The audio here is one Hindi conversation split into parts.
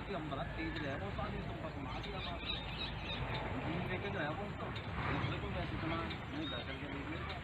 कि हम बड़ा तेज रहे वो पानी तुम पर मार दिया बाप लेके गया वो तो बिल्कुल वैसे इतना नहीं कर करके देख लेगा।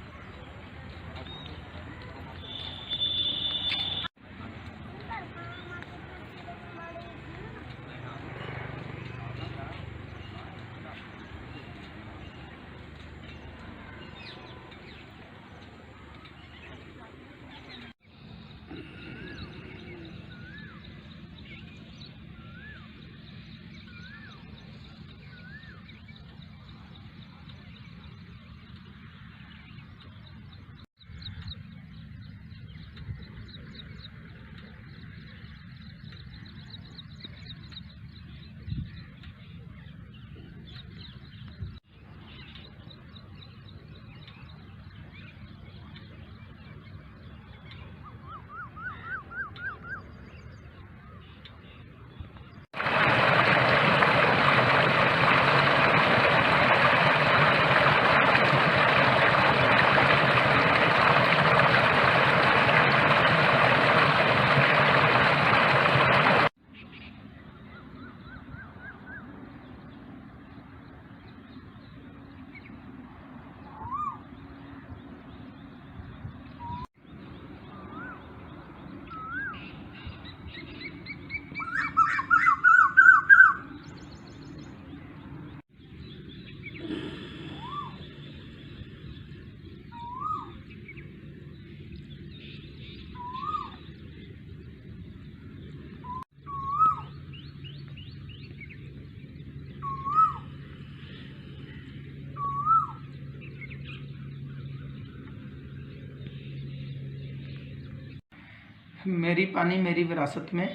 मेरी पानी मेरी विरासत में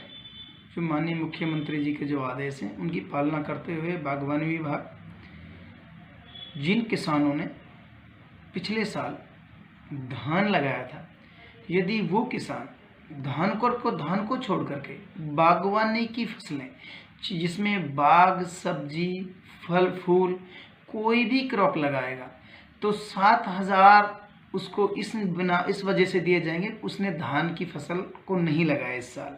जो माननीय मुख्यमंत्री जी के जो आदेश हैं उनकी पालना करते हुए बागवानी विभाग जिन किसानों ने पिछले साल धान लगाया था, यदि वो किसान धान को छोड़ करके बागवानी की फसलें जिसमें बाग सब्जी फल फूल कोई भी क्रॉप लगाएगा तो 7,000 उसको इस वजह से दिए जाएंगे, उसने धान की फसल को नहीं लगाया इस साल।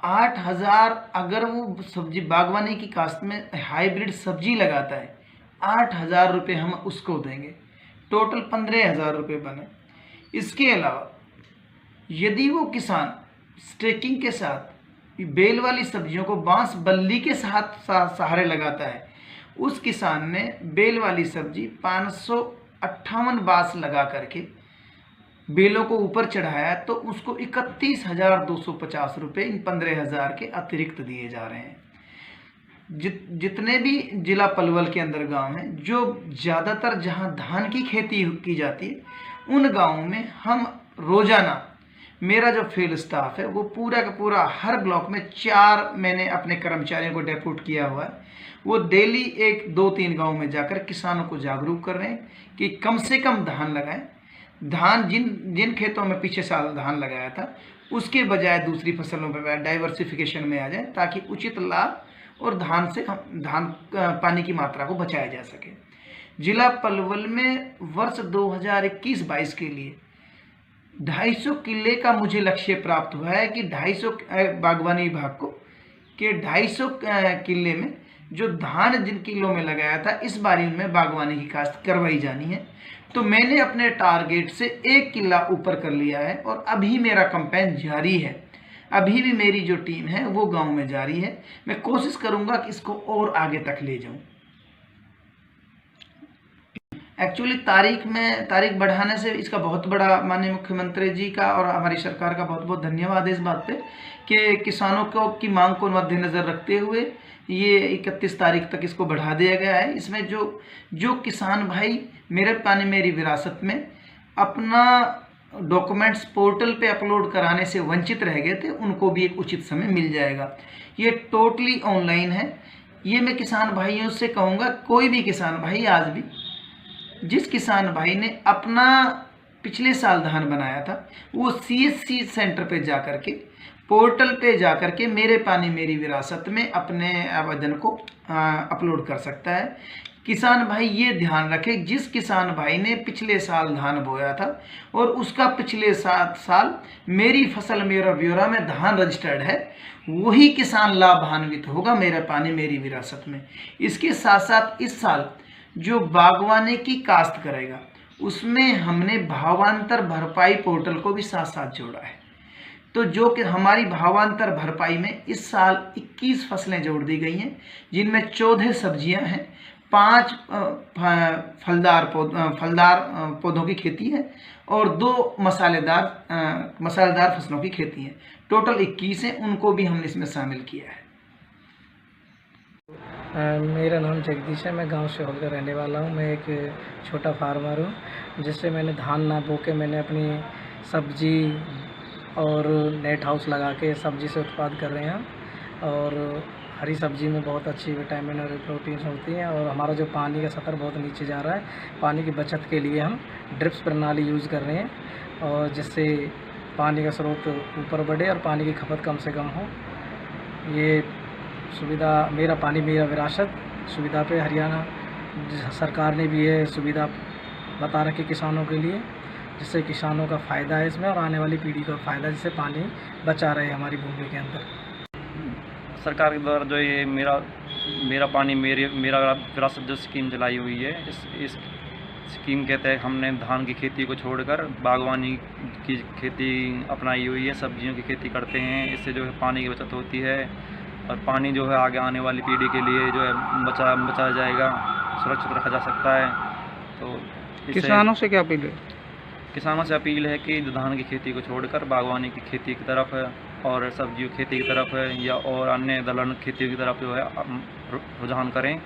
8,000 अगर वो सब्जी बागवानी की काश्त में हाइब्रिड सब्जी लगाता है, 8,000 रुपये हम उसको देंगे, टोटल 15,000 रुपये बने। इसके अलावा यदि वो किसान स्टेकिंग के साथ बेल वाली सब्जियों को बांस बल्ली के साथ सहारे लगाता है, उस किसान ने बेल वाली सब्जी 558 बांस लगा करके बेलों को ऊपर चढ़ाया तो उसको 31,250 रुपये इन 15,000 के अतिरिक्त दिए जा रहे हैं। जितने भी जिला पलवल के अंदर गांव हैं, जो ज़्यादातर जहां धान की खेती की जाती है, उन गांवों में हम रोज़ाना मेरा जो फील्ड स्टाफ है वो पूरा का पूरा हर ब्लॉक में 4 मैंने अपने कर्मचारियों को डेप्यूट किया हुआ है। वो डेली 1-2-3 गांव में जाकर किसानों को जागरूक कर रहे हैं कि कम से कम धान लगाएं। धान जिन खेतों में पिछले साल धान लगाया था उसके बजाय दूसरी फसलों पर डाइवर्सिफिकेशन में आ जाए ताकि उचित लाभ और धान पानी की मात्रा को बचाया जा सके। जिला पलवल में वर्ष 2021-22 के लिए 250 किले का मुझे लक्ष्य प्राप्त हुआ है कि 250 बागवानी विभाग को कि 250 किले में जो धान जिन किलों में लगाया था इस बार इनमें बागवानी की काश्त करवाई जानी है। तो मैंने अपने टारगेट से 1 किला ऊपर कर लिया है और अभी मेरा कैंपेन जारी है। अभी भी मेरी जो टीम है वो गांव में जारी है। मैं कोशिश करूंगा कि इसको और आगे तक ले जाऊं। एक्चुअली तारीख बढ़ाने से इसका बहुत बड़ा माननीय मुख्यमंत्री जी का और हमारी सरकार का बहुत बहुत धन्यवाद है इस बात पे कि किसानों की मांग को मद्देनज़र रखते हुए ये 31 तारीख तक इसको बढ़ा दिया गया है। इसमें जो किसान भाई मेरे पानी मेरी विरासत में अपना डॉक्यूमेंट्स पोर्टल पे अपलोड कराने से वंचित रह गए थे उनको भी एक उचित समय मिल जाएगा। ये टोटली ऑनलाइन है। ये मैं किसान भाइयों से कहूँगा, कोई भी किसान भाई आज भी जिस किसान भाई ने अपना पिछले साल धान बनाया था वो CSC सेंटर पे जा कर के पोर्टल पे जा कर के मेरे पानी मेरी विरासत में अपने आवेदन को अपलोड कर सकता है किसान भाई ये ध्यान रखे, जिस किसान भाई ने पिछले साल धान बोया था और उसका पिछले 7 साल मेरी फसल मेरा ब्यौरा में धान रजिस्टर्ड है, वही किसान लाभान्वित होगा मेरा पानी मेरी विरासत में। इसके साथ साथ इस साल जो बागवानी की काश्त करेगा उसमें हमने भावांतर भरपाई पोर्टल को भी साथ साथ जोड़ा है। तो जो कि हमारी भावांतर भरपाई में इस साल 21 फसलें जोड़ दी गई हैं, जिनमें 14 सब्जियां हैं, 5 फलदार पौधों की खेती है और 2 मसालेदार फसलों की खेती है। टोटल 21 हैं, उनको भी हमने इसमें शामिल किया है। मेरा नाम जगदीश है, मैं गांव शेहोल का रहने वाला हूं। मैं एक छोटा फार्मर हूं, जिससे मैंने धान ना बो के मैंने अपनी सब्जी और नेट हाउस लगा के सब्जी से उत्पाद कर रहे हैं। और हरी सब्जी में बहुत अच्छी विटामिन और प्रोटीन होती हैं। और हमारा जो पानी का स्तर बहुत नीचे जा रहा है, पानी की बचत के लिए हम ड्रिप्स प्रणाली यूज़ कर रहे हैं, और जिससे पानी का स्रोत ऊपर बढ़े और पानी की खपत कम से कम हो। ये सुविधा मेरा पानी मेरा विरासत सुविधा पे हरियाणा सरकार ने भी ये सुविधा बता रखी किसानों के लिए, जिससे किसानों का फ़ायदा है इसमें और आने वाली पीढ़ी का फ़ायदा, जिससे पानी बचा रहे हमारी भूमि के अंदर। सरकार के द्वारा जो ये मेरा पानी मेरा विरासत जो स्कीम चलाई हुई है, इस स्कीम के तहत हमने धान की खेती को छोड़कर बागवानी की खेती अपनाई हुई है। सब्जियों की खेती करते हैं, इससे जो है पानी की बचत होती है और पानी जो है आगे आने वाली पीढ़ी के लिए जो है बचाया जाएगा, सुरक्षित रखा जा सकता है। तो किसानों से क्या अपील है? किसानों से अपील है कि धान की खेती को छोड़कर बागवानी की खेती की तरफ और सब्जियों की खेती की तरफ या और अन्य दलहन खेती की तरफ जो है रुझान करें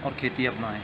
और खेती अपनाएं।